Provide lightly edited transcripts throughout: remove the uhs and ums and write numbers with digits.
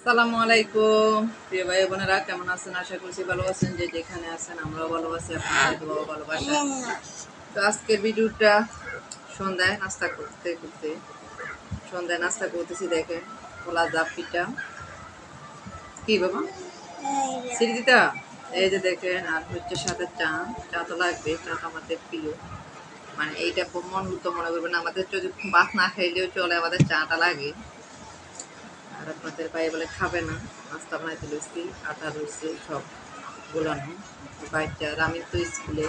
সালামু আলাইকুম প্রিয় ভাই বোনেরা, কেমন আছেন? আশা করছি ভালো আছেন। যে যেখানে আছেন আমরাও ভালো আছি, আপনাদের দোয়া ভালোবাসা। তো আজকের ভিডিওটা সন্ধ্যায় নাস্তা করতেছি। দেখেন, খোলা জাপ পিঠা। কি বাবা সিঁড়ি দিতা? এই যে দেখেন, আর হচ্ছে সাথে চা। চা তো লাগবে, চা তো আমাদের প্রিয়। মানে এইটা খুব মন তো মনে করবেন, আমাদের যদি ভাত না খাইলেও চলে, আমাদের চাটা লাগে। আর আপনাদের ভাই বলে খাবে না, নাস্তা বানাইতে লইছি, আটা রয়েছে সব গোলানো বাচ্চার। আমি তো স্কুলে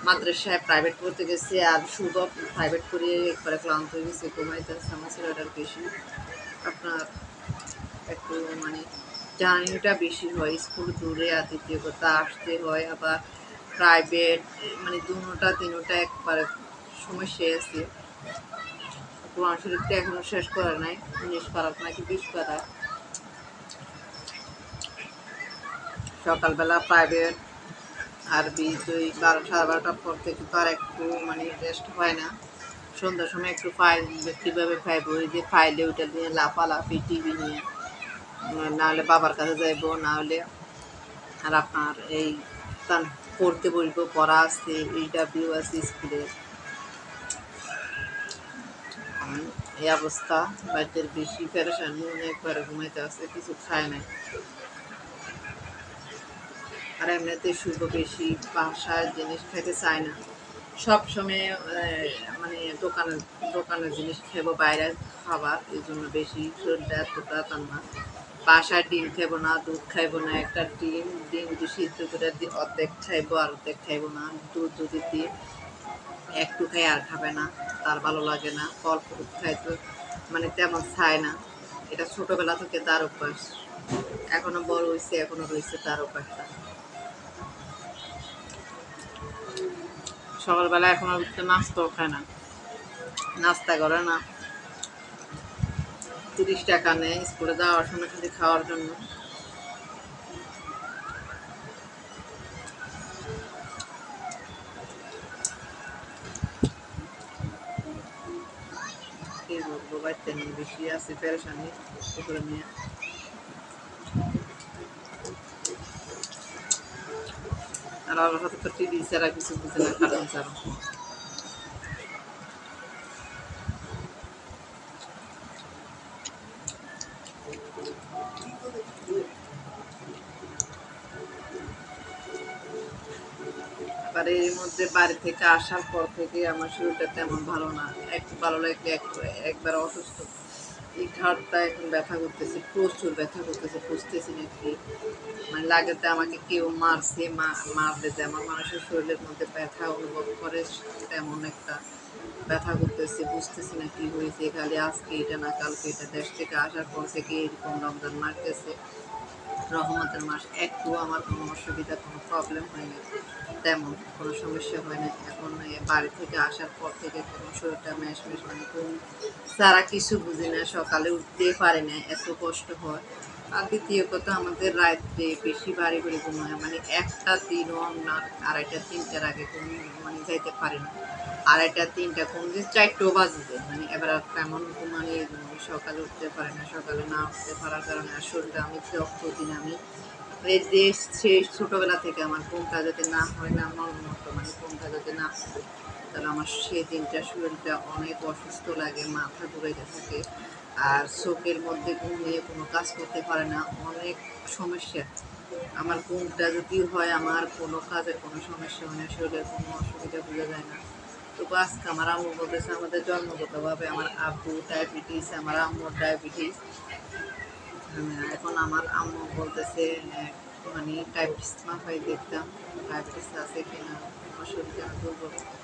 মাদ্রাসায় প্রাইভেট পড়তে গেছি, আর শুভ প্রাইভেট করিয়ে একবারে ক্লান্ত হয়ে গেছে, ঘুমাইতেছে। আমার ছেলেটার বেশি আপনার একটু মানে জার্নিটা বেশি হয়, স্কুল দূরে, আর দ্বিতীয় কথা আসতে হয়, আবার প্রাইভেট, মানে দুটা তিনটা একবারে সমস্যা আছে। কোরআন শরীফটা এখনো শেষ করে নাই, 19 পারা নাকি 20 পারা। সকালবেলা প্রাইভেট আরবি 12 সাড়ে 12টার পর থেকে তো আর একটু মানে রেস্ট হয় না। সন্ধ্যার সময় একটু ফাইল, কীভাবে ফাইব, ওই যে ফাইলে ওইটা নিয়ে লাফালাফি, টিভি নিয়ে, নাহলে বাবার কাছে যাইব, নাহলে আর আপনার এই পড়তে বসবো, পড়া আছে, এইচডাব্লিউ আছে স্কুলে। এই অবস্থা, বাচ্চার বেশি পেরেশানি, একবারে ঘুমাইতে আসছে, কিছু খায় নাই। আর এমনিতে শুভ বেশি বাসার জিনিস খেতে চায় না। সব সময় মানে দোকানের জিনিস খেবো, বাইরের খাবার, এই জন্য বেশি শরীরটা এতটা তার না। বাসায় ডিম খাবো না, দুধ খাইবো না। একটা ডিম যদি সিদ্ধ করে অর্ধেক খাইবো, আর অর্ধেক খাইবো না। দুধ যদি দিই একটু খাই, আর খাবে না, তার ভালো লাগে না। ফল ফ্রুট খাইতে মানে তেমন চায় না। এটা ছোটবেলা থেকে তার অভ্যাস, এখনো বড় হয়েছে, এখনো রয়েছে তার অভ্যাসটা। সকালবেলা এখনো উঠতে নাস্তাও খায় না, নাস্তা করে না। 30 টাকা নেয় স্কুলে যাওয়ার সময় খালি খাওয়ার জন্য। কি বলবো, বাচ্চা নিয়ে বেশি আছে পেরেশানি উপরে নিয়ে। আর আমার হাতে তো টিভি ছাড়া কিছু বুঝে না, কার্টুন ছাড়া। আবার এর মধ্যে বাড়ি থেকে আসার পর থেকে আমার শরীরটা তেমন ভালো না। একটু ভালো লাগলে একবার অসুস্থ। এই ঘাটটা এখন ব্যথা করতেছে, প্রচুর ব্যথা করতেছে, বুঝতেছি না কি। মানে লাগেতে আমাকে কেউ মারছে, মারলে যেমন মানুষের শরীরের মধ্যে ব্যথা অনুভব করে, তেমন একটা ব্যথা করতেছে। বুঝতেছি না কি হয়েছে, খালি আজকে এটা না কালকে এটা। দেশ থেকে আসার পর থেকে এরকম রমজান মারতেছে, রহমতের মাস, একটু আমার কোনো অসুবিধা, কোনো প্রবলেম হয়নি, তেমন কোনো সমস্যা হয় না। এখন বাড়ি থেকে আসার পর থেকে কোনো শরীরটা ম্যাশ মানে ঘুম সারা কিছু বুঝি না, সকালে উঠতে পারে না, এত কষ্ট হয়। আর দ্বিতীয় কথা, আমাদের রাত্রে বেশি বাড়ি করে ঘুম হয়, মানে একটা দিনও না, আড়াইটা তিনটার আগে ঘুম মানে যাইতে পারে না। আড়াইটা তিনটা ঘুম যে 4টো বাজে যায়, মানে এবার কেমন ঘুমানি, সকালে উঠতে পারে না। সকালে না উঠতে পারার কারণে আর শরীরটা, আমি প্রতিদিন আমি এই যে সেই ছোটোবেলা থেকে আমার ঘুমটা যাতে না হয় না, আমার মতো মানে ঘুমটা যাতে না হয়, তাহলে আমার সেই দিনটা শরীরটা অনেক অসুস্থ লাগে, মাথা ঘুরাইতে থাকে, আর চোখের মধ্যে ঘুমিয়ে কোনো কাজ করতে পারে না, অনেক সমস্যা। আমার ঘুমটা যদি হয়, আমার কোনো কাজের কোনো সমস্যা হয় না, শরীরের কোনো অসুবিধা বোঝা যায় না। তবু আজকে আমার আম্মু বলতেছে, আমাদের জন্মগতভাবে আমার আব্বু ডায়াবেটিস, আমার আম্মুর ডায়াবেটিস। এখন আমার আম্মু বলতেছে মানে ডায়াবেটিস মাথায় দেখতাম, ডায়াবেটিস আছে কিনা, আমার শরীরে যেন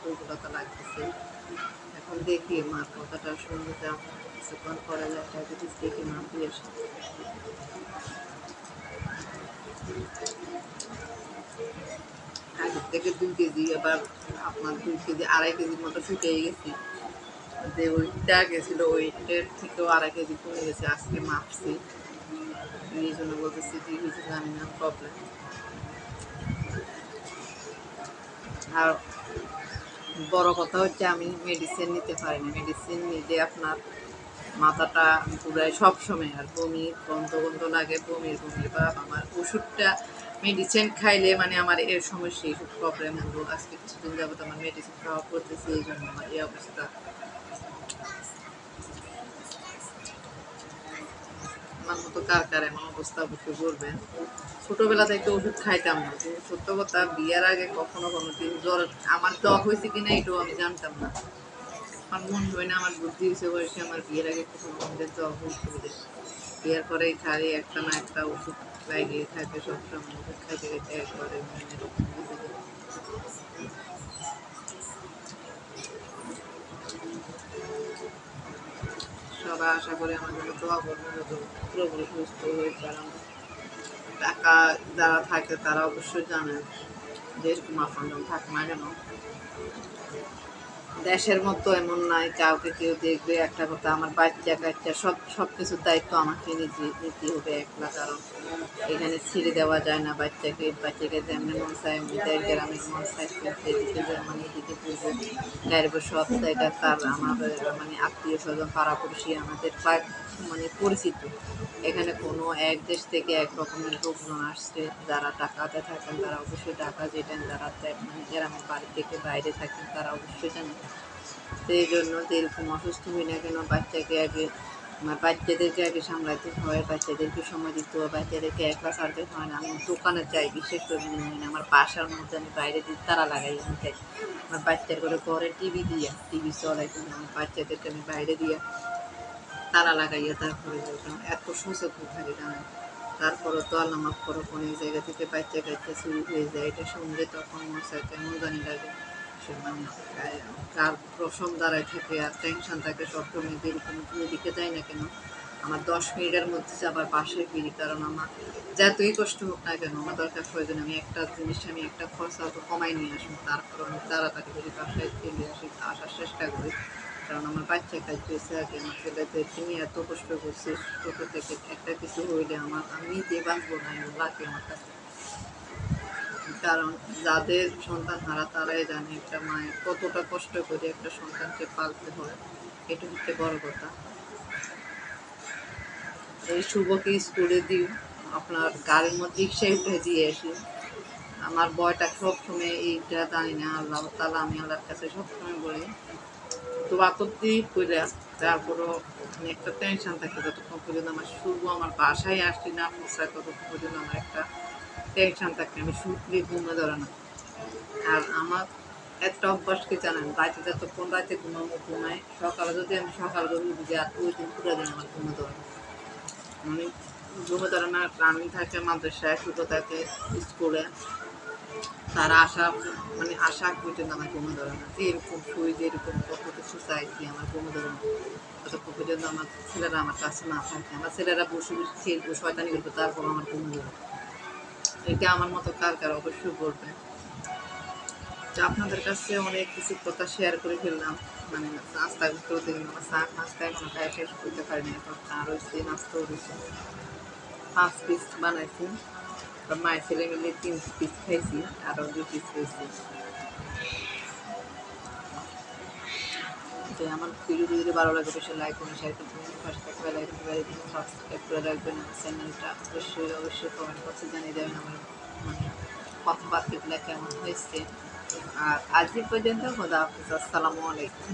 দুর্বলতা লাগতেছে। এখন দেখি মার কথাটা শুনতে চাও, কিছুক্ষণ পরে যায় ডায়াবেটিস দেখি মা দিয়ে আসে। আগের থেকে 2 কেজি, এবার আপনার 2 কেজি 2.5 কেজির মতো শুকিয়ে গেছি। যে ওয়েটটা গেছিলো, ওয়েটের থেকেও 2.5 কেজি কমে গেছে, আজকে মাপছি। এই জন্য বলতেছি কি হয়েছে জানি না, প্রবলেম। আর বড় কথা হচ্ছে আমি মেডিসিন নিতে পারি না। মেডিসিন নিলে আপনার মাথাটা ঘুরায় সবসময়, আর বমি গন্ধ গন্ধ লাগে, বমির ভাব। আমার ওষুধটা মেডিসিন খাইলে মানে আমার এর সমস্যা, এইসব প্রবলেম হলো। আজকে কিছুদিন যাবত আমার মেডিসিন খাওয়া করতেছে, এই জন্য আমার এই অবস্থা। আমার মতো কার কার এমন অবস্থা অবশ্যই করবেন। ছোটবেলা থেকে ওষুধ খাইতাম না, কিন্তু সত্য কথা বিয়ের আগে কখনো কোনোদিন জ্বর, আমার জ্বর হয়েছে কিনা এটাও আমি জানতাম না। আমার মনে হয় না আমার বুদ্ধি হয়েছে বয়সে আমার বিয়ের আগে কখনো কোনোদিন জ্বর হয়েছে। বিয়ের পরেই খালি একটা না একটা ওষুধ লাগিয়ে থাকে সবসময়, ওষুধ খাইতে খাইতে একবারে মানে এরকম হয়েছে যে সবাই আশা করে আমার জন্য দোয়া করবেন যত পুরোপুরি সুস্থ হয়ে। কারণ টাকা যারা থাকে তারা অবশ্যই জানেন যে এরকম আপনজন থাকে না কেন, দেশের মতো এমন নাই কাউকে কেউ দেখবে। একটা কথা, আমার বাচ্চা কাচ্চা সব কিছুর দায়িত্ব আমাকে নিতে হবে একলা। কারণ এখানে ছেড়ে দেওয়া যায় না বাচ্চাকে যেমনি মন চায় এমনি দেয়, গ্রামের মন চায় এদিকে যেমন এদিকে পুজো গাড়িব সব জায়গা তার আমার মানে আত্মীয় স্বজন পাড়াপড়শি আমাদের মানে পরিচিত। এখানে কোনো এক দেশ থেকে এক রকমের লোকজন আসছে, যারা টাকাতে থাকেন তারা অবশ্যই টাকা যেতেন, যারা মানে গ্রামের বাড়ি থেকে বাইরে থাকেন তারা অবশ্যই জানেন। সেই জন্য যেরকম অসুস্থ হই না কেন বাচ্চাকে আগে, আমার বাচ্চাদেরকে আগে সামলাতে হয়, বাচ্চাদেরকে সময় দিতে হয়, বাচ্চাদেরকে একলা ছাড়তে হয় না। আমি দোকানে যাই, বিশেষ করে মনে হয় না আমার বাসার মধ্যে আমি বাইরে দিয়ে তারা লাগাই আমি যাই। আমার বাচ্চার ঘরে টিভি দিয়া টিভি চলাই, কিন্তু আমার বাচ্চাদেরকে আমি বাইরে দিয়া তালা লাগাইয়া তারপরে দেখলাম এত সচেতন থাকে জানেন। তারপরে তো আল্লাহ মাফ করো অনেক জায়গা থেকে বাচ্চা কাচ্চা চুরি হয়ে যায়, এটা শুনলে তখন মশাই কেমন জানি লাগে। সে মানে কার প্রসম দ্বারাই থাকে আর টেনশন থাকে সবসময়, যেরকম যেদিকে যায় না কেন আমার 10 মিনিটের মধ্যে যাবার পাশে ফিরি। কারণ আমার যতই কষ্ট হোক না কেন আমার দরকার প্রয়োজন আমি একটা জিনিস, আমি একটা খরচা তো কমাই নিয়ে আসবো, তারপর আমি তাড়াতাড়ি করে বাসায় চলে আসি, আসার চেষ্টা করি। কারণ আমার বাচ্চা কাজ হয়েছে আগে, আমার ছেলেদেরকে নিয়ে এত কষ্ট করছি ছোটো থেকে, একটা কিছু হইলে আমি নিজে বাঁচবো না এমন লাগে আমার কাছে। কারণ যাদের সন্তান হারা তারাই জানে একটা মায়ের কতটা কষ্ট করে একটা সন্তানকে পালতে হয়, এটা হচ্ছে বড় কথা। এই শুভকে স্কুলে দিই, আপনার গাড়ির মধ্যে রিক্সায় উঠে দিয়ে আসি। আমার বয়টা সবসময় এইটা জানি না, আল্লাহ তালা আমি আল্লাহর কাছে সবসময় বলি তো আপত্তি করে, তারপরও একটা টেনশন থাকে যতক্ষণ পর্যন্ত আমার শুভ আমার বাসায় আসছি না পৌঁছায় ততক্ষণ পর্যন্ত আমার একটা টেনশন থাকে, আমি শুটলে ঘুমে ধরে না। আর আমার একটা অভ্যাস কি জানেন, রাতে যতক্ষণ রাতে ঘুমাই সকালে যদি আমি সকাল করে উঠি আর ওই দিন পুরো দিন আমার ঘুমে ধরে না। আমি ঘুমে ধরে না, রানিং থাকে মাদ্রাসায়, শুভ থাকে স্কুলে, তারা মানে আশা পর্যন্ত আমার ঘুমে ধরে না। যেরকম শুই যেরকম কত কিছু চাইছি আমার ঘুমে ধরে না ততক্ষণ পর্যন্ত আমার ছেলেরা আমার কাছে না থাকে। আমার ছেলেরা বসে বসে খেলবো শয়তানি করবো, তারপর আমার ঘুমে ধরে। এটা আমার মতো কার কার অবশ্যই বলবেন। তো আপনাদের কাছে অনেক কিছু কথা শেয়ার করে ফেললাম। মানে নাস্তা করতে দিন আমার চা নাস্তা এখনো খাওয়া শেষ করতে পারিনি, এখন চা রয়েছে নাস্তাও রয়েছে। 5 পিস বানাইছি, মায়ের ছেলে মিলে 3 পিস খাইছি, আরও 2 পিস খাইছি। তো আমার ভিডিও যদি ভালো লাগে অবশ্যই লাইক করুন, শেয়ার করুন, পাশে থাকা বেল আইকনটি বাজিয়ে দিন, সাবস্ক্রাইব করে রাখবেন আমার চ্যানেলটা। অবশ্যই কমেন্ট বক্সে জানিয়ে দেবেন আমার মানে কথাবার্তাগুলো কেমন হয়েছে। আর আজ পর্যন্ত খোদা হাফিজ, আসসালামু আলাইকুম।